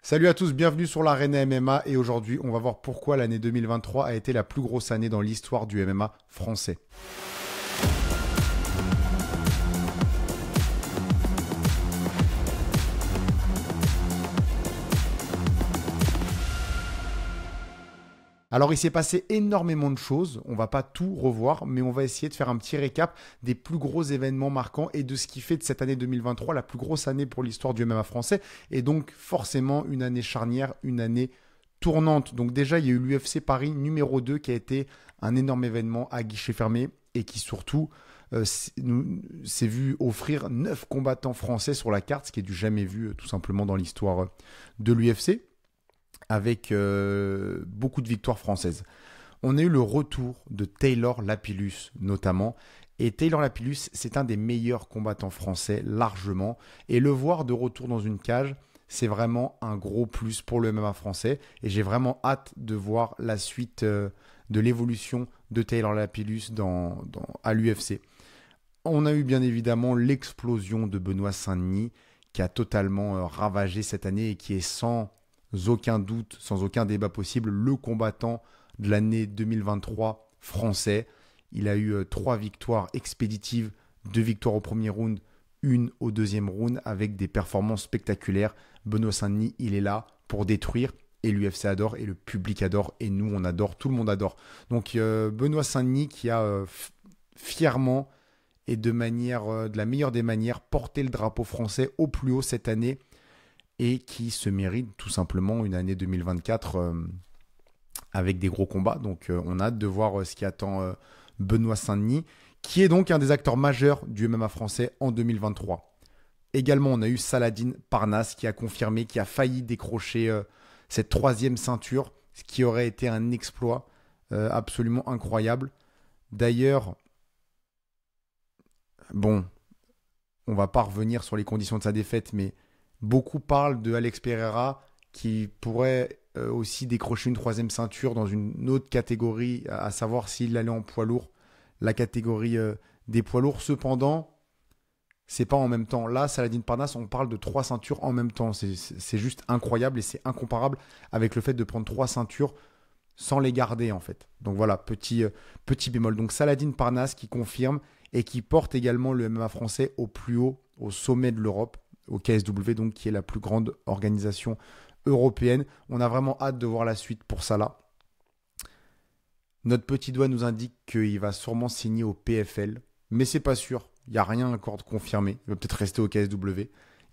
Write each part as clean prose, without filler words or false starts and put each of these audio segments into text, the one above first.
Salut à tous, bienvenue sur l'Arena MMA et aujourd'hui on va voir pourquoi l'année 2023 a été la plus grosse année dans l'histoire du MMA français. Alors il s'est passé énormément de choses, on va pas tout revoir, mais on va essayer de faire un petit récap des plus gros événements marquants et de ce qui fait de cette année 2023 la plus grosse année pour l'histoire du MMA français et donc forcément une année charnière, une année tournante. Donc déjà il y a eu l'UFC Paris numéro 2 qui a été un énorme événement à guichet fermé et qui surtout s'est vu offrir 9 combattants français sur la carte, ce qui est du jamais vu tout simplement dans l'histoire de l'UFC avec beaucoup de victoires françaises. On a eu le retour de Taylor Lapillus notamment. Et Taylor Lapillus, c'est un des meilleurs combattants français largement. Et le voir de retour dans une cage, c'est vraiment un gros plus pour le MMA français. Et j'ai vraiment hâte de voir la suite de l'évolution de Taylor Lapillus à l'UFC. On a eu bien évidemment l'explosion de Benoît Saint-Denis qui a totalement ravagé cette année et qui est sans aucun doute, sans aucun débat possible, le combattant de l'année 2023 français. Il a eu 3 victoires expéditives, 2 victoires au premier round, une au deuxième round avec des performances spectaculaires. Benoît Saint-Denis, il est là pour détruire et l'UFC adore et le public adore et nous on adore, tout le monde adore. Donc Benoît Saint-Denis qui a fièrement et de la meilleure des manières porté le drapeau français au plus haut cette année et qui se mérite tout simplement une année 2024 avec des gros combats. Donc on a hâte de voir ce qui attend Benoît Saint-Denis, qui est donc un des acteurs majeurs du MMA français en 2023. Également, on a eu Saladin Parnasse qui a confirmé, qui a failli décrocher cette 3e ceinture, ce qui aurait été un exploit absolument incroyable. D'ailleurs, bon, on va pas revenir sur les conditions de sa défaite, mais beaucoup parlent de Alex Pereira qui pourrait aussi décrocher une 3e ceinture dans une autre catégorie, à savoir s'il allait en poids lourd, la catégorie des poids lourds. Cependant, c'est pas en même temps. Là, Saladin Parnasse, on parle de 3 ceintures en même temps. C'est juste incroyable et c'est incomparable avec le fait de prendre 3 ceintures sans les garder en fait. Donc voilà, petit bémol. Donc Saladin Parnasse qui confirme et qui porte également le MMA français au plus haut, au sommet de l'Europe, au KSW, donc qui est la plus grande organisation européenne. On a vraiment hâte de voir la suite pour ça là. Notre petit doigt nous indique qu'il va sûrement signer au PFL, mais c'est pas sûr. Il n'y a rien encore de confirmé. Il va peut-être rester au KSW.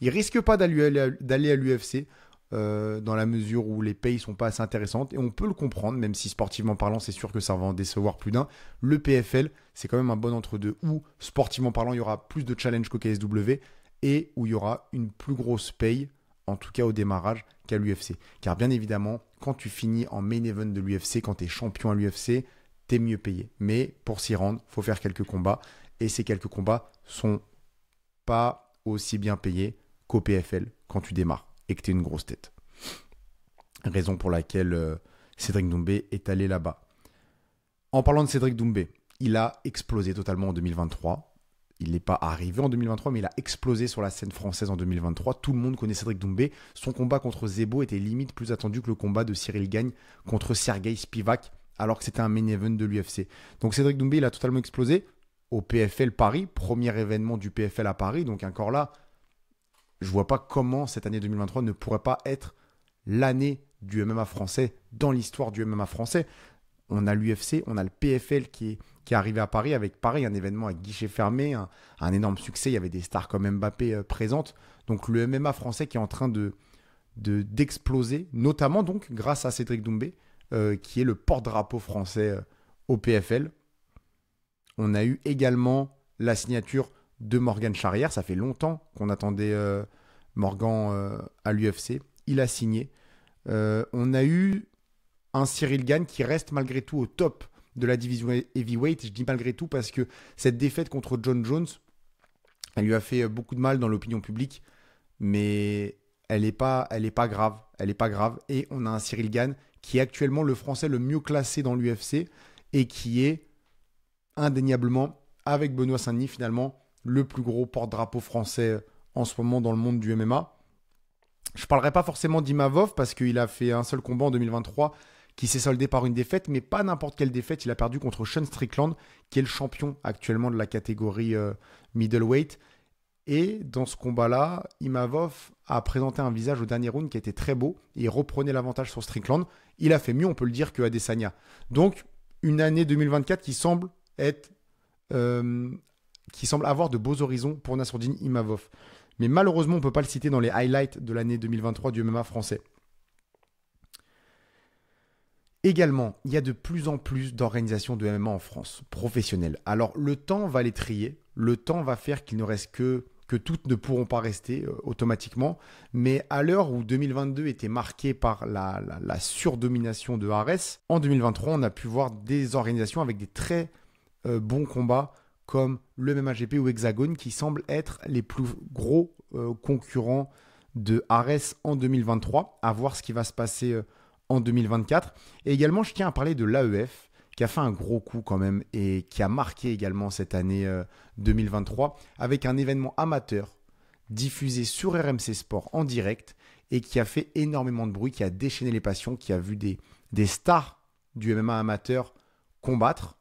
Il risque pas d'aller à l'UFC dans la mesure où les payes sont pas assez intéressantes et on peut le comprendre, même si sportivement parlant, c'est sûr que ça va en décevoir plus d'un. Le PFL, c'est quand même un bon entre-deux où sportivement parlant, il y aura plus de challenge qu'au KSW et où il y aura une plus grosse paye, en tout cas au démarrage, qu'à l'UFC. Car bien évidemment, quand tu finis en main event de l'UFC, quand tu es champion à l'UFC, tu es mieux payé. Mais pour s'y rendre, il faut faire quelques combats. Et ces quelques combats sont pas aussi bien payés qu'au PFL quand tu démarres et que tu es une grosse tête. Raison pour laquelle Cédric Doumbé est allé là-bas. En parlant de Cédric Doumbé, il a explosé totalement en 2023. Il n'est pas arrivé en 2023, mais il a explosé sur la scène française en 2023. Tout le monde connaît Cédric Doumbé. Son combat contre Zebo était limite plus attendu que le combat de Cyril Gagne contre Sergei Spivak, alors que c'était un main event de l'UFC. Donc Cédric Doumbé, il a totalement explosé au PFL Paris, premier événement du PFL à Paris. Donc encore là, je vois pas comment cette année 2023 ne pourrait pas être l'année du MMA français dans l'histoire du MMA français. On a l'UFC, on a le PFL qui est arrivé à Paris avec pareil un événement à guichet fermé, un énorme succès. Il y avait des stars comme Mbappé présentes. Donc le MMA français qui est en train d'exploser, notamment donc grâce à Cédric Doumbé, qui est le porte-drapeau français au PFL. On a eu également la signature de Morgan Charrière. Ça fait longtemps qu'on attendait Morgan à l'UFC. Il a signé. On a eu un Cyril Gagne qui reste malgré tout au top de la division heavyweight. Je dis malgré tout parce que cette défaite contre John Jones, elle lui a fait beaucoup de mal dans l'opinion publique, mais elle est pas grave. Elle est pas grave. Et on a un Cyril Gagne qui est actuellement le Français le mieux classé dans l'UFC et qui est indéniablement, avec Benoît Saint-Denis finalement, le plus gros porte-drapeau français en ce moment dans le monde du MMA. Je ne parlerai pas forcément d'Imavov parce qu'il a fait un seul combat en 2023 qui s'est soldé par une défaite, mais pas n'importe quelle défaite. Il a perdu contre Sean Strickland, qui est le champion actuellement de la catégorie middleweight. Et dans ce combat-là, Imavov a présenté un visage au dernier round qui était très beau. Et il reprenait l'avantage sur Strickland. Il a fait mieux, on peut le dire, que Adesanya. Donc, une année 2024 qui semble avoir de beaux horizons pour Nassourdine Imavov. Mais malheureusement, on ne peut pas le citer dans les highlights de l'année 2023 du MMA français. Également, il y a de plus en plus d'organisations de MMA en France, professionnelles. Alors, le temps va les trier. Le temps va faire qu'il ne reste que toutes ne pourront pas rester automatiquement. Mais à l'heure où 2022 était marqué par la surdomination de Ares, en 2023, on a pu voir des organisations avec des très bons combats comme le MMAGP ou Hexagone qui semblent être les plus gros concurrents de Ares en 2023. À voir ce qui va se passer en 2024. Et également, je tiens à parler de l'AEF qui a fait un gros coup quand même et qui a marqué également cette année 2023 avec un événement amateur diffusé sur RMC Sport en direct et qui a fait énormément de bruit, qui a déchaîné les passions, qui a vu des stars du MMA amateur combattre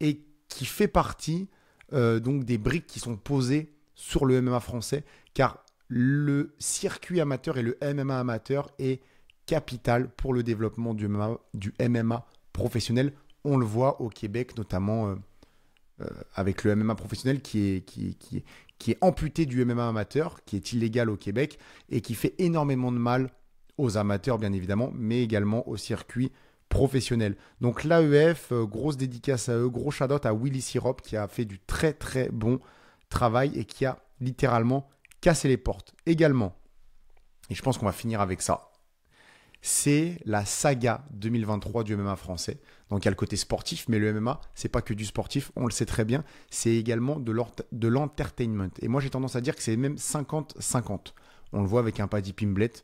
et qui fait partie donc des briques qui sont posées sur le MMA français car le circuit amateur et le MMA amateur est capital pour le développement du MMA professionnel. On le voit au Québec, notamment avec le MMA professionnel qui est amputé du MMA amateur, qui est illégal au Québec et qui fait énormément de mal aux amateurs, bien évidemment, mais également au circuit professionnel. Donc l'AEF, grosse dédicace à eux, gros shout-out à Willy Sirop qui a fait du très très bon travail et qui a littéralement cassé les portes. Également, et je pense qu'on va finir avec ça, c'est la saga 2023 du MMA français. Donc il y a le côté sportif, mais le MMA, c'est pas que du sportif, on le sait très bien, c'est également de l'entertainment. Et moi j'ai tendance à dire que c'est même 50-50. On le voit avec un Paddy Pimblett,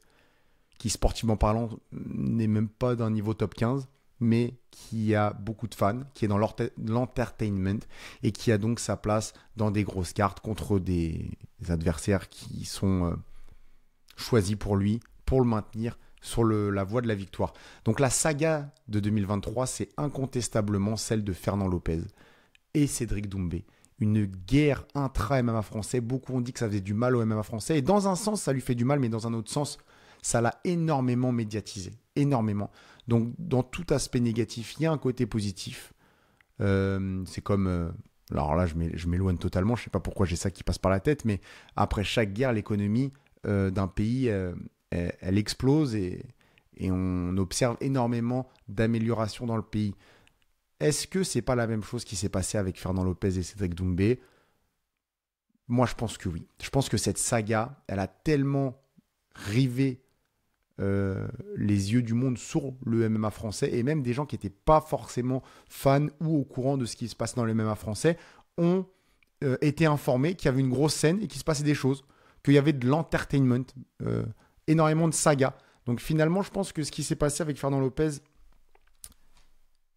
qui sportivement parlant n'est même pas d'un niveau top 15, mais qui a beaucoup de fans, qui est dans l'entertainment et qui a donc sa place dans des grosses cartes contre des adversaires qui sont choisis pour lui, pour le maintenir sur la voie de la victoire. Donc la saga de 2023, c'est incontestablement celle de Fernand Lopez et Cédric Doumbé. Une guerre intra-MMA français. Beaucoup ont dit que ça faisait du mal au MMA français. Et dans un sens, ça lui fait du mal, mais dans un autre sens, ça l'a énormément médiatisé. Énormément. Donc dans tout aspect négatif, il y a un côté positif. C'est comme... alors là, je m'éloigne totalement. Je ne sais pas pourquoi j'ai ça qui passe par la tête, mais après chaque guerre, l'économie d'un pays... elle explose et on observe énormément d'améliorations dans le pays. Est-ce que c'est pas la même chose qui s'est passé avec Fernand Lopez et Cédric Doumbé ? Moi, je pense que oui. Je pense que cette saga, elle a tellement rivé les yeux du monde sur le MMA français et même des gens qui n'étaient pas forcément fans ou au courant de ce qui se passe dans le MMA français ont été informés qu'il y avait une grosse scène et qu'il se passait des choses, qu'il y avait de l'entertainment, énormément de sagas. Donc finalement, je pense que ce qui s'est passé avec Fernand Lopez,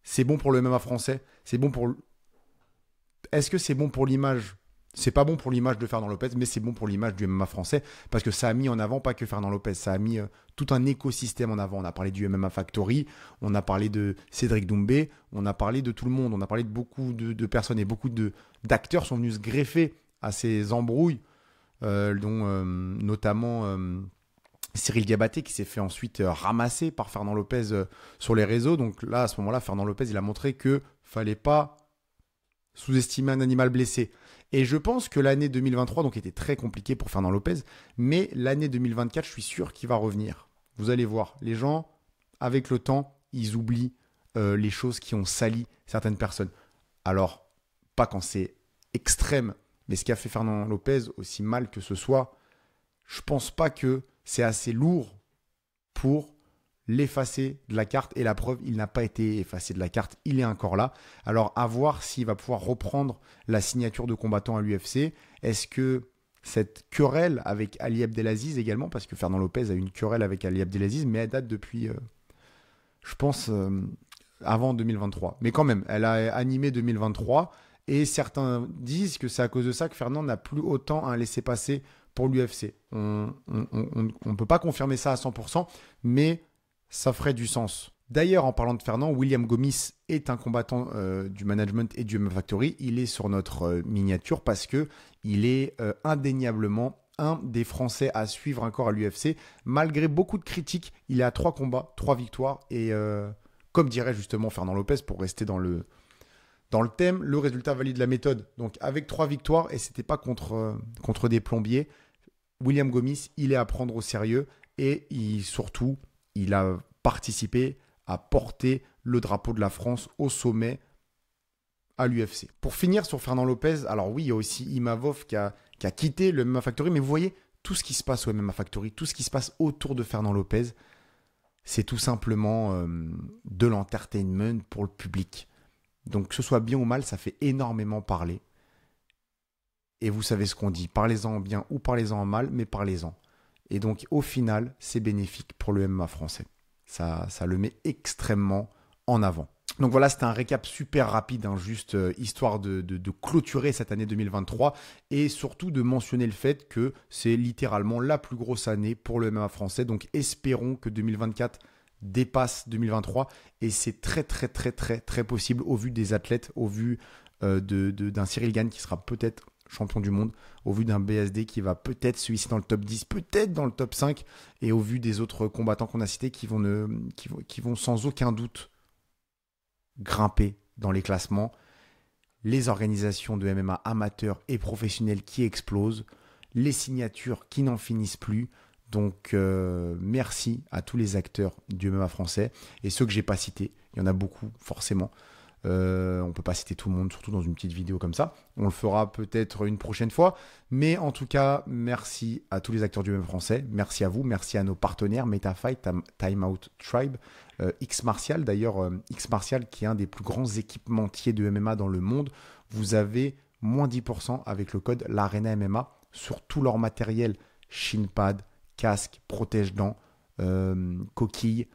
c'est bon pour le MMA français. C'est bon pour... Est-ce que c'est bon pour l'image ? C'est pas bon pour l'image de Fernand Lopez, mais c'est bon pour l'image du MMA français parce que ça a mis en avant pas que Fernand Lopez, ça a mis tout un écosystème en avant. On a parlé du MMA Factory, on a parlé de Cédric Doumbé, on a parlé de tout le monde, on a parlé de beaucoup de personnes et beaucoup d'acteurs sont venus se greffer à ces embrouilles, dont notamment... Cyril Gabaté qui s'est fait ensuite ramasser par Fernand Lopez sur les réseaux. Donc là, à ce moment-là, Fernand Lopez, il a montré que fallait pas sous-estimer un animal blessé. Et je pense que l'année 2023 donc, était très compliquée pour Fernand Lopez. Mais l'année 2024, je suis sûr qu'il va revenir. Vous allez voir, les gens, avec le temps, ils oublient les choses qui ont sali certaines personnes. Alors, pas quand c'est extrême, mais ce qu'a fait Fernand Lopez, aussi mal que ce soit, je pense pas que c'est assez lourd pour l'effacer de la carte. Et la preuve, il n'a pas été effacé de la carte. Il est encore là. Alors, à voir s'il va pouvoir reprendre la signature de combattant à l'UFC. Est-ce que cette querelle avec Ali Abdelaziz également, parce que Fernand Lopez a eu une querelle avec Ali Abdelaziz, mais elle date depuis, je pense, avant 2023. Mais quand même, elle a animé 2023. Et certains disent que c'est à cause de ça que Fernand n'a plus autant un laissez-passer pour l'UFC. On ne peut pas confirmer ça à 100%, mais ça ferait du sens. D'ailleurs, en parlant de Fernand, William Gomis est un combattant du management et du MMA Factory. Il est sur notre miniature parce qu'il est indéniablement un des Français à suivre encore à l'UFC. Malgré beaucoup de critiques, il est à 3 combats, 3 victoires. Et comme dirait justement Fernand Lopez, pour rester dans le thème, le résultat valide la méthode. Donc avec 3 victoires, et c'était pas contre des plombiers, William Gomis, il est à prendre au sérieux. Et surtout, il a participé à porter le drapeau de la France au sommet à l'UFC. Pour finir sur Fernand Lopez, alors oui, il y a aussi Imavov qui a quitté le MMA Factory, mais vous voyez, tout ce qui se passe au MMA Factory, tout ce qui se passe autour de Fernand Lopez, c'est tout simplement de l'entertainment pour le public. Donc que ce soit bien ou mal, ça fait énormément parler. Et vous savez ce qu'on dit, parlez-en en bien ou parlez-en en mal, mais parlez-en. Et donc au final, c'est bénéfique pour le MMA français. Ça le met extrêmement en avant. Donc voilà, c'était un récap super rapide, hein, juste histoire de clôturer cette année 2023 et surtout de mentionner le fait que c'est littéralement la plus grosse année pour le MMA français. Donc espérons que 2024 dépasse 2023 et c'est très très très très très possible au vu des athlètes, au vu d'un Cyril Gane qui sera peut-être champion du monde, au vu d'un BSD qui va peut-être se hisser dans le top 10, peut-être dans le top 5, et au vu des autres combattants qu'on a cités qui vont sans aucun doute grimper dans les classements, les organisations de MMA amateurs et professionnels qui explosent, les signatures qui n'en finissent plus. Donc merci à tous les acteurs du MMA français et ceux que j'ai pas cités, il y en a beaucoup forcément. On ne peut pas citer tout le monde, surtout dans une petite vidéo comme ça. On le fera peut-être une prochaine fois. Mais en tout cas, merci à tous les acteurs du MMA français. Merci à vous. Merci à nos partenaires, MetaFight, Time Out Tribe, X Martial. D'ailleurs, X Martial qui est un des plus grands équipementiers de MMA dans le monde. Vous avez moins 10% avec le code l'Arena MMA sur tout leur matériel. Shinpad, casque, protège-dents, coquilles,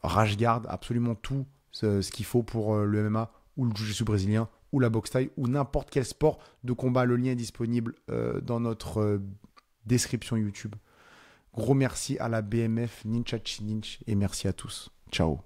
rash-guard, absolument tout. Ce qu'il faut pour le MMA ou le jiu-jitsu brésilien ou la boxe thaï ou n'importe quel sport de combat. Le lien est disponible dans notre description YouTube. Gros merci à la BMF Ninja Chininch et merci à tous. Ciao.